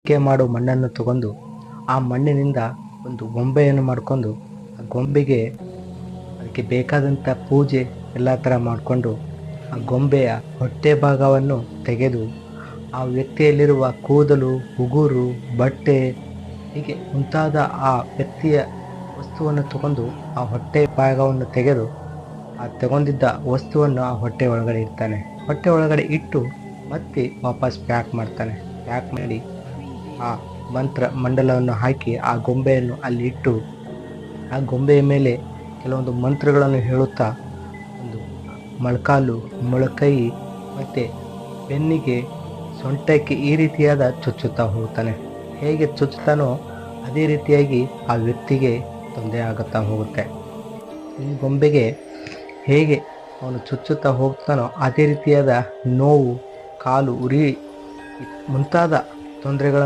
ಆಯ್ಕೆ ಮಾಡೋ ಮಣ್ಣನ್ನು ತಗೊಂಡು ಆ ಮಣ್ಣಿನಿಂದ ಒಂದು ಗೊಂಬೆಯನ್ನು ಮಾಡಿಕೊಂಡು ಆ ಗೊಂಬೆಗೆ ಅದಕ್ಕೆ ಬೇಕಾದಂಥ ಪೂಜೆ ಎಲ್ಲ ಥರ ಮಾಡಿಕೊಂಡು ಆ ಗೊಂಬೆಯ ಹೊಟ್ಟೆ ಭಾಗವನ್ನು ತೆಗೆದು ಆ ವ್ಯಕ್ತಿಯಲ್ಲಿರುವ ಕೂದಲು, ಉಗುರು, ಬಟ್ಟೆ ಹೀಗೆ ಮುಂತಾದ ಆ ವ್ಯಕ್ತಿಯ ವಸ್ತುವನ್ನು ತಗೊಂಡು ಆ ಹೊಟ್ಟೆ ಭಾಗವನ್ನು ತೆಗೆದು ಆ ತಗೊಂಡಿದ್ದ ವಸ್ತುವನ್ನು ಆ ಹೊಟ್ಟೆ ಒಳಗಡೆ ಇಡ್ತಾನೆ. ಹೊಟ್ಟೆ ಒಳಗಡೆ ಇಟ್ಟು ಮತ್ತೆ ವಾಪಸ್ ಪ್ಯಾಕ್ ಮಾಡ್ತಾನೆ. ಪ್ಯಾಕ್ ಮಾಡಿ ಆ ಮಂಡಲವನ್ನು ಹಾಕಿ ಆ ಗೊಂಬೆಯನ್ನು ಅಲ್ಲಿ ಇಟ್ಟು ಆ ಗೊಂಬೆಯ ಮೇಲೆ ಕೆಲವೊಂದು ಮಂತ್ರಗಳನ್ನು ಹೇಳುತ್ತಾ ಒಂದು ಮೊಳಕಾಲು, ಮೊಳಕೈ ಮತ್ತು ಬೆನ್ನಿಗೆ, ಸೊಂಟಕ್ಕೆ ಈ ರೀತಿಯಾದ ಚುಚ್ಚುತ್ತಾ ಹೋಗ್ತಾನೆ. ಹೇಗೆ ಚುಚ್ಚುತ್ತಾನೋ ಅದೇ ರೀತಿಯಾಗಿ ಆ ವ್ಯಕ್ತಿಗೆ ತೊಂದರೆ ಆಗುತ್ತಾ ಹೋಗುತ್ತೆ. ಈ ಗೊಂಬೆಗೆ ಹೇಗೆ ಅವನು ಚುಚ್ಚುತ್ತಾ ಹೋಗ್ತಾನೋ ಅದೇ ರೀತಿಯಾದ ನೋವು, ಕಾಲು ಉರಿ ಮುಂತಾದ ತೊಂದರೆಗಳನ್ನು